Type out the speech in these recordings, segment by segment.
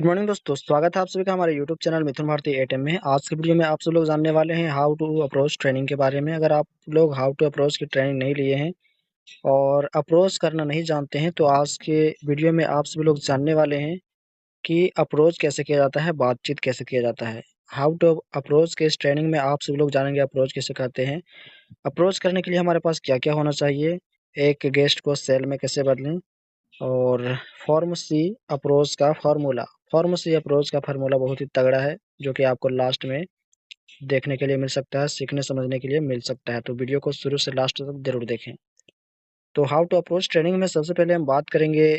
Good morning दोस्तों, स्वागत है आप सभी का हमारे यूट्यूब चैनल मिथुन भारती एटीएम में। आज की वीडियो में आप सब लोग जानने वाले हैं हाउ टू अप्रोच ट्रेनिंग के बारे में। अगर आप लोग हाउ टू अप्रोच की ट्रेनिंग नहीं लिए हैं और अप्रोच करना नहीं जानते हैं तो आज के वीडियो में आप सभी लोग जानने वाले हैं कि अप्रोच कैसे किया जाता है, बातचीत कैसे किया जाता है। हाउ टू अप्रोच के इस ट्रेनिंग में आप सभी लोग जानेंगे अप्रोच कैसे करते हैं, अप्रोच करने के लिए हमारे पास क्या क्या होना चाहिए, एक गेस्ट को सेल में कैसे बदलें, और फॉर्म सी अप्रोच का फार्मूला। फॉर्म सी अप्रोच का फार्मूला बहुत ही तगड़ा है जो कि आपको लास्ट में देखने के लिए मिल सकता है, सीखने समझने के लिए मिल सकता है। तो वीडियो को शुरू से लास्ट तक जरूर देखें। तो हाउ टू अप्रोच ट्रेनिंग में सबसे पहले हम बात करेंगे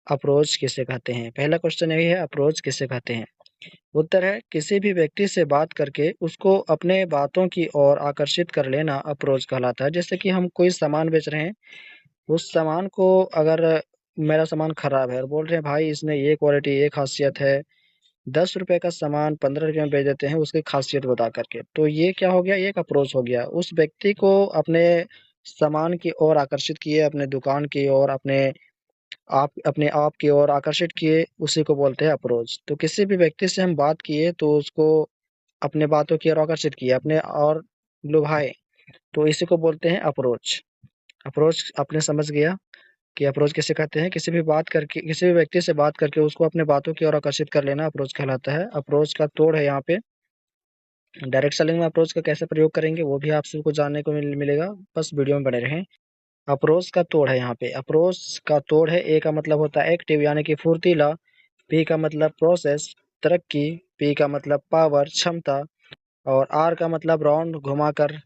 अप्रोच किसे कहते हैं। पहला क्वेश्चन यही है, अप्रोच किसे कहते हैं। उत्तर है किसी भी व्यक्ति से बात करके उसको अपने बातों की ओर आकर्षित कर लेना अप्रोच कहलाता है। जैसे कि हम कोई सामान बेच रहे हैं, उस सामान को अगर मेरा सामान खराब है और बोल रहे हैं भाई इसमें ये क्वालिटी ये खासियत है, 10 रुपए का सामान 15 रुपए में बेच देते हैं उसकी खासियत बता करके, तो ये क्या हो गया, ये एक अप्रोच हो गया। उस व्यक्ति को अपने सामान की ओर आकर्षित किए, अपने दुकान की ओर, अपने आप की ओर आकर्षित किए, उसी को बोलते हैं अप्रोच। तो किसी भी व्यक्ति से हम बात किए तो उसको अपने बातों की ओर आकर्षित किए, अपने और लुभाए, तो इसी को बोलते हैं अप्रोच। अप्रोच आपने समझ गया कि अप्रोच किसे कहते हैं। किसी भी बात करके, किसी भी व्यक्ति से बात करके उसको अपने बातों की ओर आकर्षित कर लेना अप्रोच कहलाता है। अप्रोच का तोड़ है यहाँ पे। डायरेक्ट सेलिंग में अप्रोच का कैसे प्रयोग करेंगे वो भी आप सबको जानने को मिलेगा, बस वीडियो में बने रहें। अप्रोच का तोड़ है यहाँ पे। अप्रोच का तोड़ है, ए का मतलब होता है एक्टिव यानी कि फुर्तीला, पी का मतलब प्रोसेस तरक्की, पी का मतलब पावर क्षमता, और आर का मतलब राउंड घुमाकर,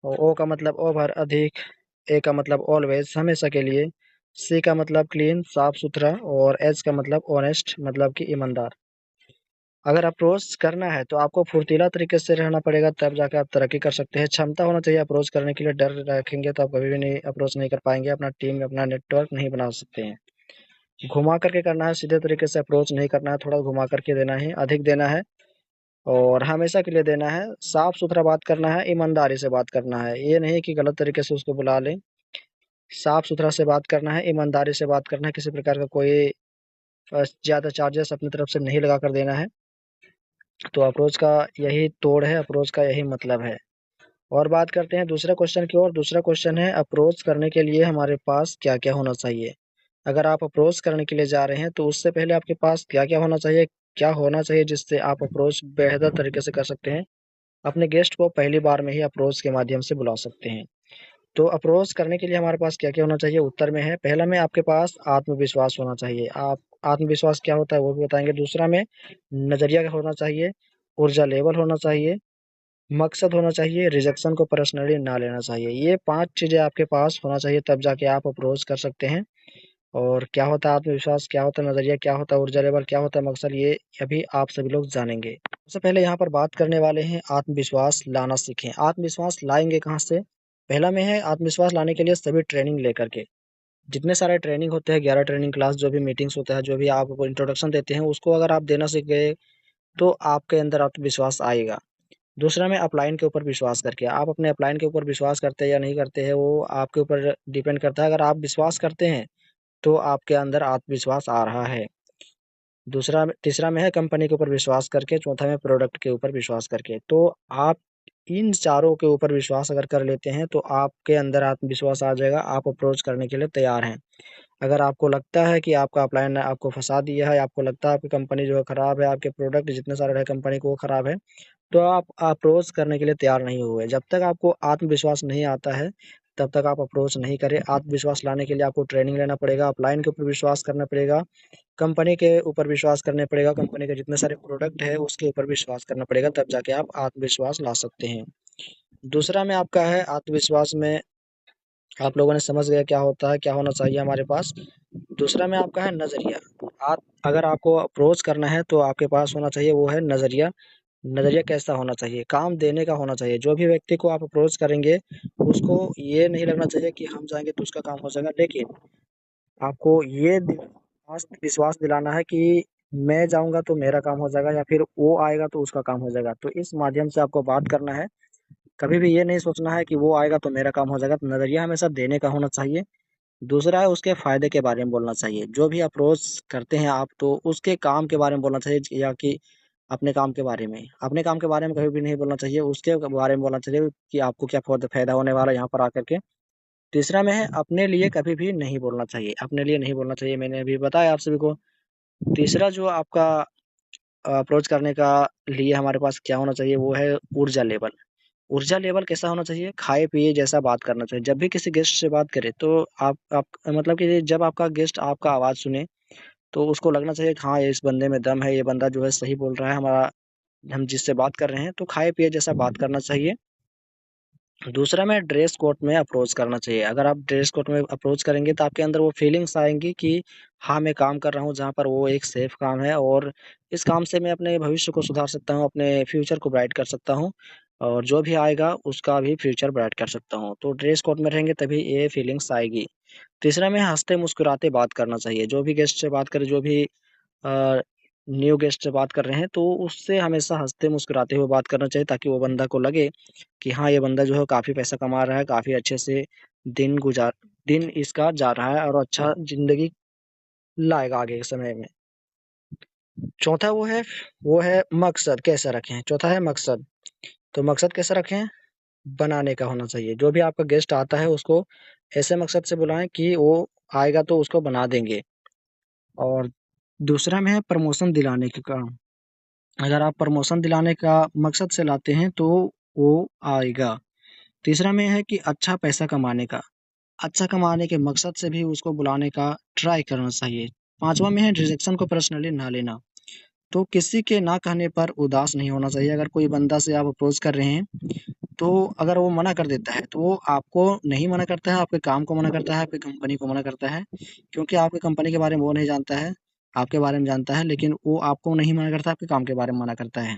और ओ का मतलब ओवर अधिक, ए का मतलब ऑलवेज हमेशा के लिए, सी का मतलब क्लीन साफ सुथरा, और एच का मतलब ऑनेस्ट मतलब कि ईमानदार। अगर अप्रोच करना है तो आपको फुर्तीला तरीके से रहना पड़ेगा, तब जाकर आप तरक्की कर सकते हैं। क्षमता होना चाहिए अप्रोच करने के लिए, डर रखेंगे तो आप कभी भी नहीं अप्रोच नहीं कर पाएंगे, अपना टीम अपना नेटवर्क नहीं बना सकते हैं। घुमा करके करना है, सीधे तरीके से अप्रोच नहीं करना है, थोड़ा घुमा करके देना है, अधिक देना है और हमेशा के लिए देना है। साफ सुथरा बात करना है, ईमानदारी से बात करना है, ये नहीं कि गलत तरीके से उसको बुला लें। साफ सुथरा से बात करना है, ईमानदारी से बात करना है, किसी प्रकार का कोई ज्यादा चार्जेस अपनी तरफ से नहीं लगा कर देना है। तो अप्रोच का यही तोड़ है, अप्रोच का यही मतलब है। और बात करते हैं दूसरे क्वेश्चन की ओर। दूसरा क्वेश्चन है अप्रोच करने के लिए हमारे पास क्या क्या होना चाहिए। अगर आप अप्रोच करने के लिए जा रहे हैं तो उससे पहले आपके पास क्या क्या होना चाहिए, क्या होना चाहिए जिससे आप अप्रोच बेहतर तरीके से कर सकते हैं, अपने गेस्ट को पहली बार में ही अप्रोच के माध्यम से बुला सकते हैं। तो अप्रोच करने के लिए हमारे पास क्या क्या होना चाहिए, उत्तर में है। पहला में आपके पास आत्मविश्वास होना चाहिए। आप आत्मविश्वास क्या होता है वो भी बताएंगे। दूसरा में नजरिया होना चाहिए, ऊर्जा लेवल होना चाहिए, मकसद होना चाहिए, रिजेक्शन को पर्सनली ना लेना चाहिए। ये 5 चीजें आपके पास होना चाहिए, तब जाके आप अप्रोच कर सकते हैं। और क्या होता है आत्मविश्वास, क्या होता है नजरिया, क्या होता है ऊर्जा लेवल, क्या होता है मकसद, ये अभी आप सभी लोग जानेंगे। सबसे पहले यहाँ पर बात करने वाले हैं आत्मविश्वास लाना सीखें। आत्मविश्वास लाएंगे कहाँ से। पहला में है आत्मविश्वास लाने के लिए सभी ट्रेनिंग लेकर के। जितने सारे ट्रेनिंग होते हैं, 11 ट्रेनिंग क्लास, जो भी मीटिंग्स होता है, जो भी आपको इंट्रोडक्शन देते हैं, उसको अगर आप देना सीख गए तो आपके अंदर आत्मविश्वास आएगा। दूसरा में अपलाइन के ऊपर विश्वास करके, आप अपने अपलाइन के ऊपर विश्वास करते हैं या नहीं करते हैं वो आपके ऊपर डिपेंड करता है। अगर आप विश्वास करते हैं तो आपके अंदर आत्मविश्वास आ रहा है। दूसरा तीसरा में है कंपनी के ऊपर विश्वास करके, चौथा में प्रोडक्ट के ऊपर विश्वास करके। तो आप इन चारों के ऊपर विश्वास अगर कर लेते हैं तो आपके अंदर आत्मविश्वास आ जाएगा, आप अप्रोच करने के लिए तैयार हैं। अगर आपको लगता है कि आपका अपलाइन ने आपको फंसा दिया है, आपको लगता है आपकी कंपनी जो है खराब है, आपके प्रोडक्ट जितने सारे है कंपनी को वो खराब है, तो आप अप्रोच करने के लिए तैयार नहीं हुए। जब तक आपको आत्मविश्वास नहीं आता है तब तक आप अप्रोच नहीं करें। आत्मविश्वास लाने के लिए आपको ट्रेनिंग लेना पड़ेगा, अपलाइन के ऊपर विश्वास करना पड़ेगा, कंपनी के ऊपर विश्वास करने पड़ेगा, कंपनी के जितने सारे प्रोडक्ट है उसके ऊपर विश्वास करना पड़ेगा, तब जाके आप आत्मविश्वास ला सकते हैं। दूसरा में आपका है आत्मविश्वास में, आप लोगों ने समझ गया क्या होता है, क्या होना चाहिए हमारे पास। दूसरा में आपका है नजरिया। आप अगर आपको अप्रोच करना है तो आपके पास होना चाहिए वो है नजरिया। नजरिया कैसा होना चाहिए, काम देने का होना चाहिए। जो भी व्यक्ति को आप अप्रोच करेंगे उसको ये नहीं लगना चाहिए कि हम जाएंगे तो उसका काम हो जाएगा, लेकिन आपको ये विश्वास दिलाना है कि मैं जाऊंगा तो मेरा काम हो जाएगा, या फिर वो आएगा तो उसका काम हो जाएगा। तो इस माध्यम से आपको बात करना है। कभी भी ये नहीं सोचना है कि वो आएगा तो मेरा काम हो जाएगा। तो नजरिया हमेशा देने का होना चाहिए। दूसरा है उसके फ़ायदे के बारे में बोलना चाहिए। जो भी अप्रोच करते हैं आप तो उसके काम के बारे में बोलना चाहिए या कि अपने काम के बारे में। अपने काम के बारे में कभी भी नहीं बोलना चाहिए, उसके बारे में बोलना चाहिए कि आपको क्या फ़ायदा होने वाला है यहाँ पर आकर के। तीसरा में है अपने लिए कभी भी नहीं बोलना चाहिए, अपने लिए नहीं बोलना चाहिए, मैंने अभी बताया आप सभी को। तीसरा जो आपका अप्रोच करने का लिए हमारे पास क्या होना चाहिए वो है ऊर्जा लेवल। ऊर्जा लेवल कैसा होना चाहिए? खाए-पिए जैसा बात करना चाहिए। जब भी किसी गेस्ट से बात करें तो आप मतलब कि जब आपका गेस्ट आपका आवाज़ सुने तो उसको लगना चाहिए कि हाँ, इस बंदे में दम है, ये बंदा जो है सही बोल रहा है, हमारा हम जिससे बात कर रहे हैं, तो खाए-पिए जैसा बात करना चाहिए। दूसरा में ड्रेस कोड में अप्रोच करना चाहिए। अगर आप ड्रेस कोड में अप्रोच करेंगे तो आपके अंदर वो फीलिंग्स आएँगी कि हाँ, मैं काम कर रहा हूँ जहाँ पर वो एक सेफ काम है और इस काम से मैं अपने भविष्य को सुधार सकता हूँ, अपने फ्यूचर को ब्राइट कर सकता हूँ और जो भी आएगा उसका भी फ्यूचर ब्राइट कर सकता हूँ। तो ड्रेस कोड में रहेंगे तभी ये फीलिंग्स आएगी। तीसरा में हँसते-मुस्कुराते बात करना चाहिए। जो भी गेस्ट से बात करें, जो भी अ, न्यू गेस्ट से बात कर रहे हैं तो उससे हमेशा हँसते-मुस्कुराते हुए बात करना चाहिए ताकि वो बंदा को लगे कि हाँ, ये बंदा जो है काफ़ी पैसा कमा रहा है, काफ़ी अच्छे से दिन इसका जा रहा है और अच्छा ज़िंदगी लाएगा आगे के समय में। चौथा वो है मकसद कैसा रखें? चौथा है मकसद। तो मकसद कैसा रखें? बनाने का होना चाहिए। जो भी आपका गेस्ट आता है उसको ऐसे मकसद से बुलाएँ कि वो आएगा तो उसको बना देंगे। और दूसरा में है प्रमोशन दिलाने के काम। अगर आप प्रमोशन दिलाने का मकसद से लाते हैं तो वो आएगा। तीसरा में है कि अच्छा पैसा कमाने का। अच्छा कमाने के मकसद से भी उसको बुलाने का ट्राई करना चाहिए। पाँचवाँ में है रिजेक्शन को पर्सनली ना लेना। तो किसी के ना कहने पर उदास नहीं होना चाहिए। अगर कोई बंदा से आप अप्रोच कर रहे हैं, तो अगर वो मना कर देता है, तो वो आपको नहीं मना करता है, आपके काम को मना करता है, आपकी कंपनी को मना करता है। क्योंकि आपकी कंपनी के बारे में वो नहीं जानता है, आपके बारे में जानता है, लेकिन वो आपको नहीं मना करता, आपके काम के बारे में मना करता है।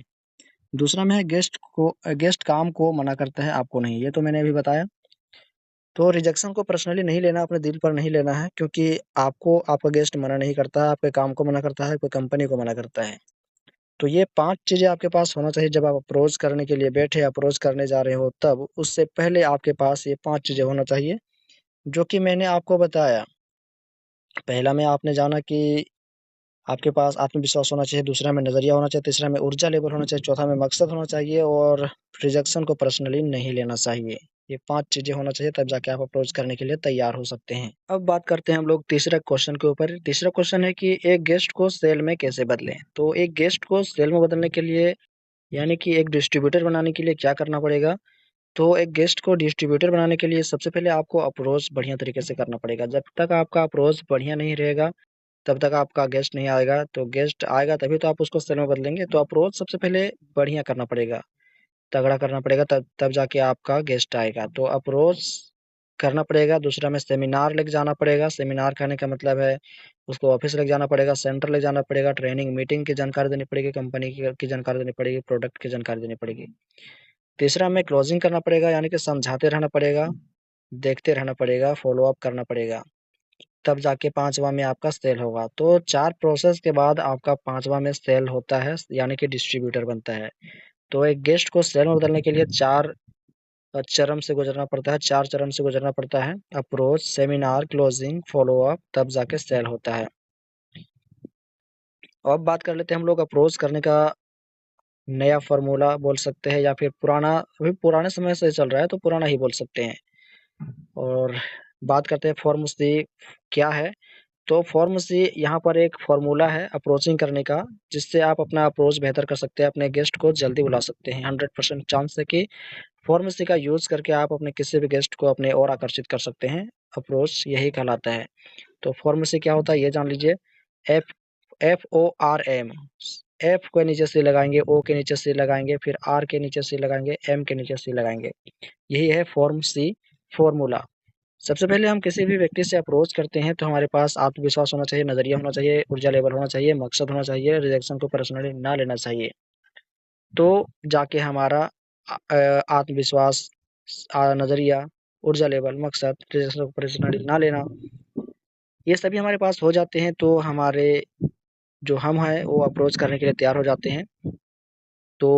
दूसरा में है गेस्ट काम को मना करता है, आपको नहीं। ये तो मैंने अभी बताया। तो रिजेक्शन को पर्सनली नहीं लेना, अपने दिल पर नहीं लेना है क्योंकि आपको आपका गेस्ट मना नहीं करता है, आपके काम को मना करता है, आपकी कंपनी को मना करता है। तो ये 5 चीज़ें आपके पास होना चाहिए जब आप अप्रोच करने के लिए बैठे, अप्रोच करने जा रहे हो तब, उससे पहले आपके पास ये 5 चीज़ें होना चाहिए, जो कि मैंने आपको बताया। पहला में आपने जाना कि आपके पास आत्मविश्वास होना चाहिए, दूसरा में नज़रिया होना चाहिए, तीसरा में ऊर्जा लेवल होना चाहिए, चौथा में मकसद होना चाहिए और रिजेक्शन को पर्सनली नहीं लेना चाहिए। ये 5 चीज़ें होना चाहिए तब जाके आप अप्रोच करने के लिए तैयार हो सकते हैं। अब बात करते हैं हम लोग तीसरे क्वेश्चन के ऊपर। तीसरा क्वेश्चन है कि एक गेस्ट को सेल में कैसे बदलें? तो एक गेस्ट को सेल में बदलने के लिए यानी कि एक डिस्ट्रीब्यूटर बनाने के लिए क्या करना पड़ेगा? तो एक गेस्ट को डिस्ट्रीब्यूटर बनाने के लिए सबसे पहले आपको अप्रोच बढ़िया तरीके से करना पड़ेगा। जब तक आपका अप्रोच बढ़िया नहीं रहेगा, तब तक आपका गेस्ट नहीं आएगा। तो गेस्ट आएगा तभी तो आप उसको सेल में बदलेंगे। तो अप्रोच सबसे पहले बढ़िया करना पड़ेगा, तगड़ा करना पड़ेगा तब तब जाके आपका गेस्ट आएगा। तो अप्रोच करना पड़ेगा। दूसरा में सेमिनार लेके जाना पड़ेगा। सेमिनार कहने का मतलब है उसको ऑफ़िस लेके जाना पड़ेगा, सेंटर ले जाना पड़ेगा, ट्रेनिंग मीटिंग की जानकारी देनी पड़ेगी, कंपनी की जानकारी देनी पड़ेगी, प्रोडक्ट की जानकारी देनी पड़ेगी। तीसरा हमें क्लोजिंग करना पड़ेगा यानी कि समझाते रहना पड़ेगा, देखते रहना पड़ेगा, फ़ॉलो अप करना पड़ेगा, तब जाके 5वाँ में आपका सेल होगा। तो 4 प्रोसेस के बाद आपका 5वाँ में सेल होता है यानी कि डिस्ट्रीब्यूटर बनता है। तो एक गेस्ट को सेल में बदलने के लिए 4 चरण से गुज़रना पड़ता है, 4 चरण से गुज़रना पड़ता है। Approach, seminar, closing, follow up तब जाके सेल होता है। अब बात कर लेते हैं हम लोग अप्रोच करने का नया फ़ॉर्मूला बोल सकते हैं या फिर पुराना अभी पुराने समय से चल रहा है तो पुराना ही बोल सकते हैं। और बात करते हैं फॉर्म सी क्या है? तो फॉर्म सी यहाँ पर एक फ़ॉर्मूला है अप्रोचिंग करने का, जिससे आप अपना अप्रोच बेहतर कर सकते हैं, अपने गेस्ट को जल्दी बुला सकते हैं। 100% चांस है कि फॉर्म सी का यूज़ करके आप अपने किसी भी गेस्ट को अपने ओर आकर्षित कर सकते हैं। अप्रोच यही कहलाता है। तो फॉर्म सी क्या होता है ये जान लीजिए। एफ FORM एफ के नीचे सी लगाएँगे, ओ के नीचे सी लगाएँगे, फिर आर के नीचे सी लगाएँगे, एम के नीचे सी लगाएँगे। यही है फॉर्म सी फ़ॉर्मूला। सबसे पहले हम किसी भी व्यक्ति से अप्रोच करते हैं तो हमारे पास आत्मविश्वास होना चाहिए, नज़रिया होना चाहिए, ऊर्जा लेवल होना चाहिए, मकसद होना चाहिए, रिजेक्शन को पर्सनली ना लेना चाहिए। तो जाके हमारा आत्मविश्वास, नज़रिया, ऊर्जा लेवल, मकसद, रिजेक्शन को पर्सनली ना लेना, ये सभी हमारे पास हो जाते हैं तो हमारे जो हम हैं वो अप्रोच करने के लिए तैयार हो जाते हैं। तो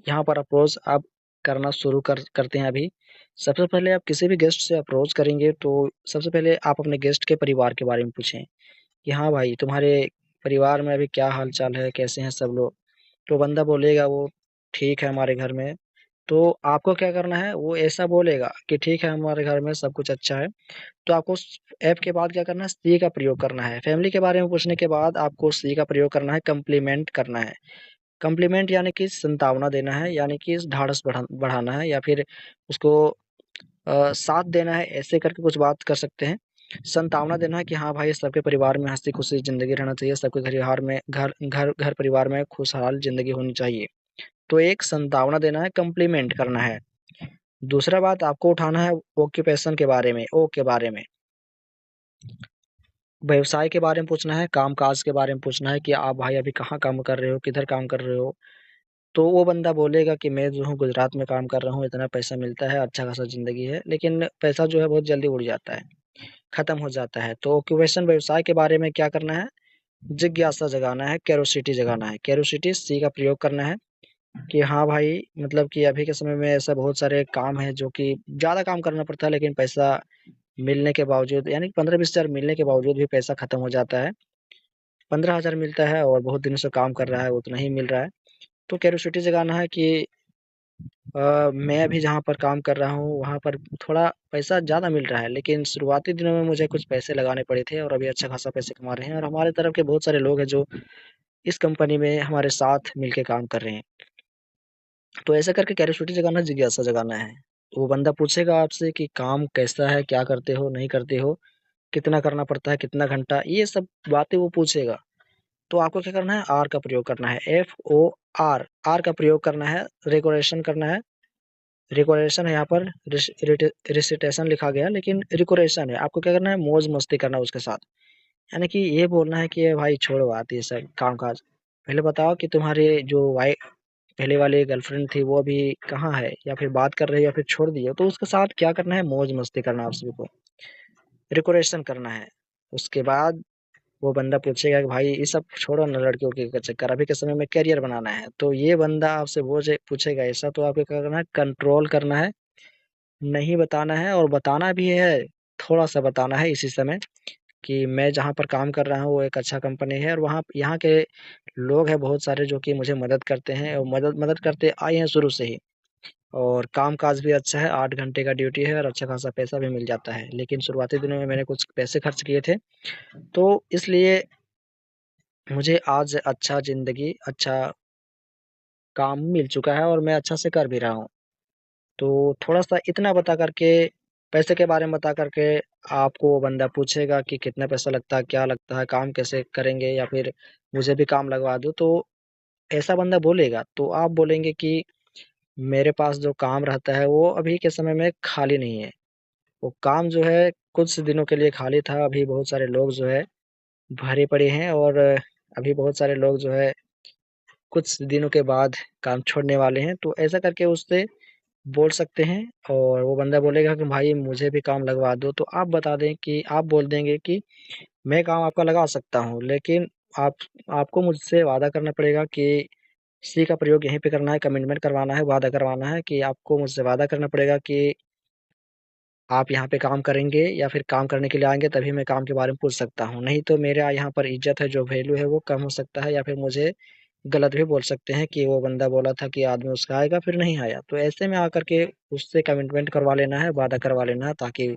यहाँ पर अप्रोच अब करना शुरू करते हैं अभी। सबसे पहले आप किसी भी गेस्ट से अप्रोच करेंगे तो सबसे पहले आप अपने गेस्ट के परिवार के बारे में पूछें कि हाँ भाई, तुम्हारे परिवार में अभी क्या हाल-चाल है, कैसे हैं सब लोग? तो बंदा बोलेगा वो ठीक है हमारे घर में। तो आपको क्या करना है, वो ऐसा बोलेगा कि ठीक है हमारे घर में सब कुछ अच्छा है। तो आपको उस ऐप के बाद क्या करना है, सी का प्रयोग करना है। फैमिली के बारे में पूछने के बाद आपको सी का प्रयोग करना है, कॉम्प्लीमेंट करना है। कॉम्प्लीमेंट यानी कि संतावना देना है, यानी कि ढाढ़स बढ़ाना है, या फिर उसको साथ देना है, ऐसे करके कुछ बात कर सकते हैं। संतावना देना है कि हाँ भाई, सबके परिवार में हँसी-खुशी ज़िंदगी रहना चाहिए, सबके परिवार में घर घर घर परिवार में खुशहाल ज़िंदगी होनी चाहिए। तो एक संतावना देना है, कॉम्प्लीमेंट करना है। दूसरा बात आपको उठाना है ऑक्यूपेशन के बारे में, ओ के बारे में। व्यवसाय के बारे में पूछना है, काम-काज के बारे में पूछना है कि आप भाई अभी कहाँ काम कर रहे हो, किधर काम कर रहे हो? तो वो बंदा बोलेगा कि मैं जो हूँ गुजरात में काम कर रहा हूँ, इतना पैसा मिलता है, अच्छा खासा ज़िंदगी है, लेकिन पैसा जो है बहुत जल्दी उड़ जाता है, खत्म हो जाता है। तो ऑक्यूपेशन व्यवसाय के बारे में क्या करना है? जिज्ञासा जगाना है, क्यूरियोसिटी जगाना है। क्यूरियोसिटी सी का प्रयोग करना है कि हाँ भाई, मतलब कि अभी के समय में ऐसा बहुत सारे काम हैं जो कि ज़्यादा काम करना पड़ता है, लेकिन पैसा मिलने के बावजूद, यानी 15-20 हज़ार मिलने के बावजूद भी पैसा खत्म हो जाता है। 15,000 मिलता है और बहुत दिनों से काम कर रहा है, उतना ही मिल रहा है। तो क्यूरियोसिटी जगाना है कि मैं अभी जहाँ पर काम कर रहा हूँ, वहाँ पर थोड़ा पैसा ज़्यादा मिल रहा है, लेकिन शुरुआती दिनों में मुझे कुछ पैसे लगाने पड़े थे और अभी अच्छा खासा पैसे कमा रहे हैं, और हमारे तरफ के बहुत सारे लोग हैं जो इस कंपनी में हमारे साथ मिलके काम कर रहे हैं। तो ऐसा करके क्यूरियोसिटी जगाना, जिज्ञासा जगाना है। तो वो बंदा पूछेगा आपसे कि काम कैसा है, क्या करते हो, नहीं करते हो, कितना करना पड़ता है, कितना घंटा, ये सब बातें वो पूछेगा। तो आपको क्या करना है, आर का प्रयोग करना है, FOR, आर का प्रयोग करना है, रिकोरेशन करना है। रिकोरेशन है यहाँ पर, रिसिटेशन लिखा गया, लेकिन रिकोरेशन है। आपको क्या करना है, मौज मस्ती करना है उसके साथ। यानी कि ये बोलना है कि ये भाई छोड़ो बात ये सब काम काज, पहले बताओ कि तुम्हारे जो वाइफ पहले वाली गर्लफ्रेंड थी वो अभी कहाँ है, या फिर बात कर रही है या फिर छोड़ दी है। तो उसके साथ क्या करना है, मौज मस्ती करना है आप सभी को, रिकोरेशन करना है। उसके बाद वो बंदा पूछेगा कि भाई ये सब छोड़ो ना, लड़कियों के चक्कर, अभी के समय में करियर बनाना है। तो ये बंदा आपसे वो पूछेगा ऐसा, तो आपको क्या करना है, कंट्रोल करना है, नहीं बताना है, और बताना भी है, थोड़ा सा बताना है इसी समय कि मैं जहाँ पर काम कर रहा हूँ वो एक अच्छा कंपनी है, और वहाँ यहाँ के लोग हैं बहुत सारे जो कि मुझे मदद करते हैं, और मदद मदद करते आए हैं शुरू से ही, और काम-काज भी अच्छा है, 8 घंटे का ड्यूटी है और अच्छा खासा पैसा भी मिल जाता है। लेकिन शुरुआती दिनों में मैंने कुछ पैसे खर्च किए थे, तो इसलिए मुझे आज अच्छा ज़िंदगी, अच्छा काम मिल चुका है और मैं अच्छा से कर भी रहा हूँ। तो थोड़ा-सा इतना बता कर के, पैसे के बारे में बता कर के, आपको वो बंदा पूछेगा कि कितना पैसा लगता है, क्या लगता है, काम कैसे करेंगे, या फिर मुझे भी काम लगवा दो। तो ऐसा बंदा बोलेगा, तो आप बोलेंगे कि मेरे पास जो काम रहता है वो अभी के समय में खाली नहीं है। वो काम जो है कुछ दिनों के लिए खाली था, अभी बहुत सारे लोग जो है भरे पड़े हैं, और अभी बहुत सारे लोग जो है कुछ दिनों के बाद काम छोड़ने वाले हैं। तो ऐसा करके उससे बोल सकते हैं, और वो बंदा बोलेगा कि भाई मुझे भी काम लगवा दो। तो आप बता दें कि आप बोल देंगे कि मैं काम आपका लगा सकता हूँ, लेकिन आप आपको मुझसे वादा करना पड़ेगा कि सी का प्रयोग यहीं पे करना है, कमिटमेंट करवाना है, वादा करवाना है कि आपको मुझसे वादा करना पड़ेगा कि आप यहाँ पे काम करेंगे, या फिर काम करने के लिए आएँगे तभी मैं काम के बारे में पूछ सकता हूँ। नहीं तो मेरा यहाँ पर इज़्ज़त है, जो वैल्यू है वो कम हो सकता है, या फिर मुझे गलत भी बोल सकते हैं कि वो बंदा बोला था कि आदमी उसका आएगा, फिर नहीं आया। तो ऐसे में आकर के उससे कमिटमेंट करवा लेना है, वादा करवा लेना है, ताकि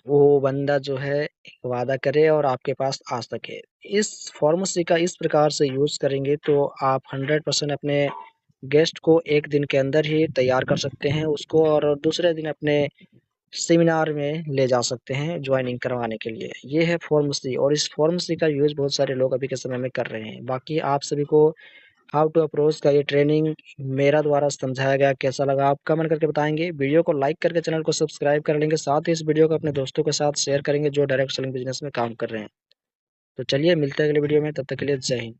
वो बंदा जो है वादा करे और आपके पास आ सके। इस फ़ॉर्मेसी का इस प्रकार से यूज़ करेंगे तो आप 100% अपने गेस्ट को 1 दिन के अंदर ही तैयार कर सकते हैं उसको, और दूसरे दिन अपने सेमिनार में ले जा सकते हैं जॉइनिंग करवाने के लिए। ये है फ़ॉर्मेसी, और इस फ़ॉर्मेसी का यूज़ बहुत सारे लोग अभी के समय में कर रहे हैं। बाकी आप सभी को हाउ टू अप्रोच का ये ट्रेनिंग मेरा द्वारा समझाया गया कैसा लगा, आप कमेंट करके बताएँगे। वीडियो को लाइक करके चैनल को सब्सक्राइब कर लेंगे, साथ ही इस वीडियो को अपने दोस्तों के साथ शेयर करेंगे जो डायरेक्ट सेलिंग बिज़नेस में काम कर रहे हैं। तो चलिए मिलते हैं अगले वीडियो में, तब तक के लिए जय हिंद।